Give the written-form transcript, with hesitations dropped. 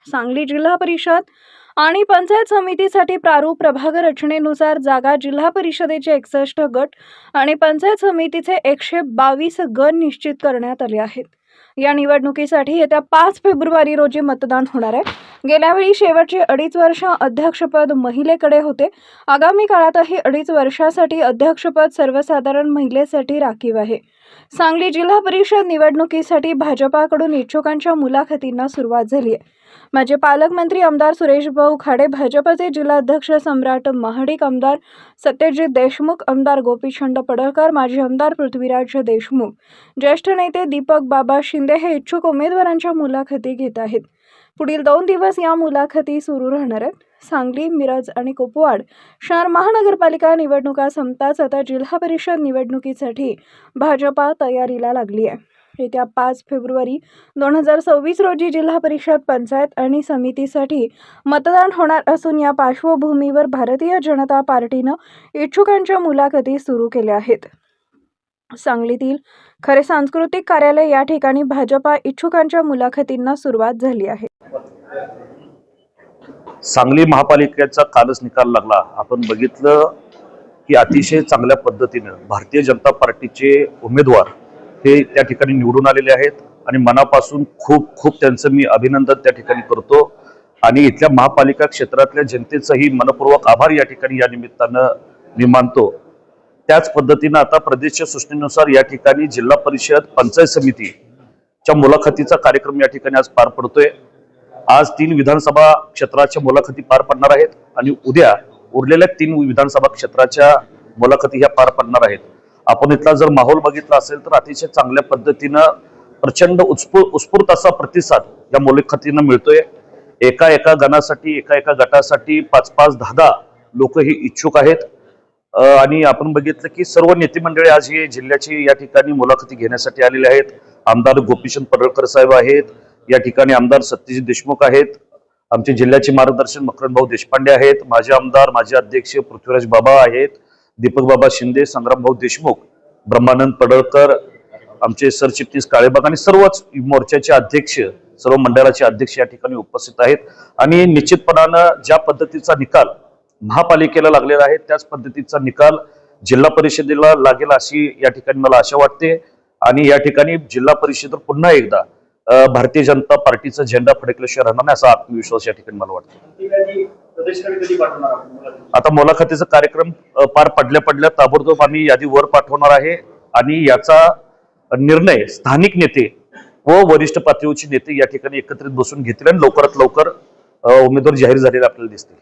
सांगली जिल्हा परिषद आणि पंचायत समितीसाठी प्रारूप प्रभाग रचनेनुसार जागा जिल्हा परिषदेचे 61 गट आणि पंचायत समितीचे 122 गण निश्चित करण्यात आले आहेत। या निवडणुकीसाठी येत्या 5 फेब्रुवारी रोजी मतदान होणार आहे। गेल्यावेळी शेवटचे 2.5 वर्ष अध्यक्षपद महिलेकडे होते। आगामी काळातही 2.5 वर्षासाठी अध्यक्षपद सर्वसाधारण महिलेसाठी राखीव आहे। सांगली जिल्हा परिषद निवडणुकीसाठी भाजपाकडून इच्छुकांच्या मुलाखतींना सुरुवात झाली आहे। माजी पालकमंत्री आमदार सुरेशभाऊ खाडे, भाजपचे जिल्हाध्यक्ष सम्राट महाडिक, आमदार सत्यजित देशमुख, आमदार गोपीचंद पडळकर, माजी आमदार पृथ्वीराज देशमुख, ज्येष्ठ नेते दीपक बाबा शिंदे हे इच्छुक उमेदवारांच्या मुलाखती घेत आहेत। पुढील 2 दिवस या मुलाखती सुरू राहणार आहेत। सांगली, मिरज आणि कुपवाड शहर महानगरपालिका निवडणुका संपताच आता जिल्हा परिषद निवडणुकीसाठी भाजपा तयारीला लागली आहे। येत्या 5 फेब्रुवारी 2026 रोजी जिल्हा परिषद, पंचायत आणि समितीसाठी मतदान होणार असून या पार्श्वभूमीवर भारतीय जनता पार्टीनं इच्छुकांच्या मुलाखती सुरू केल्या आहेत। सांगलीतील खरे सांस्कृतिक कार्यालय या ठिकाणी भाजपा इच्छुकांच्या मुलाखतींना सुरुवात झाली आहे। सांगली महापालिकेचा कालच निकाल लागला। आपण बघितलं की अतिशय चांगल्या पद्धतीने भारतीय जनता पार्टीचे उमेदवार हे त्या ठिकाणी निवडून आलेले आहेत आणि मनापासून खूप खूप त्यांचं मी अभिनंदन त्या ठिकाणी करतो आणि इथल्या महापालिका क्षेत्रातल्या जनतेचाही मनपूर्वक आभार या ठिकाणी या निमित्तानं मी मानतो। त्याच पद्धतीनं आता प्रदेशच्या सूचनेनुसार या ठिकाणी जिल्हा परिषद, पंचायत समितीच्या मुलाखतीचा कार्यक्रम या ठिकाणी आज पार पडतोय। आज 3 विधानसभा क्षेत्राच्या मुलाखती पार पडणार आहेत आणि उद्या उरलेल्या 3 विधानसभा क्षेत्राच्या मुलाखती ह्या पार पडणार आहेत। आपण इथला जर माहोल बघितला असेल तर अतिशय चांगल्या पद्धतीनं प्रचंड उत्स्फूर्त असा प्रतिसाद या मुलाखतीनं मिळतोय। एका गणासाठी, एका गटासाठी 5-5, 10-10 लोक हे इच्छुक आहेत आणि आपण बघितलं की सर्व नेते मंडळी आज हे जिल्ह्याची या ठिकाणी मुलाखती घेण्यासाठी आलेले आहेत। आमदार गोपीचंद पडळकर साहेब आहेत, या ठिकाणी आमदार सत्यजित देशमुख आहेत, आमचे जिल्ह्याचे मार्गदर्शक मकरंदभाऊ देशपांडे आहेत, माजी आमदार, माजी अध्यक्ष पृथ्वीराज बाबा आहेत, दीपक बाबा शिंदे, संग्रामभाऊ देशमुख, ब्रह्मानंद पडळकर, आमचे सरचिटणीस काळेबाग आणि सर्वच मोर्चाचे अध्यक्ष, सर्व मंडळाचे अध्यक्ष या ठिकाणी उपस्थित आहेत। आणि निश्चितपणानं ज्या पद्धतीचा निकाल महापालिकेला लागलेला आहे त्याच पद्धतीचा निकाल जिल्हा परिषदेला लागेल अशी या ठिकाणी मला आशा वाटते आणि या ठिकाणी जिल्हा परिषदेवर पुन्हा एकदा भारतीय जनता पार्टीचा झेंडा फडकल्याशिवाय राहणार नाही असा आत्मविश्वास या ठिकाणी मला वाटतो। आता मुलाखतीचा कार्यक्रम पार पडल्या ताबडतोब आम्ही यादी वर पाठवणार आहे आणि याचा निर्णय स्थानिक नेते व वरिष्ठ पातळीवरचे नेते या ठिकाणी एकत्रित बसून घेतील आणि लवकरात लवकर उमेदवार जाहीर झालेले आपल्याला दिसतील।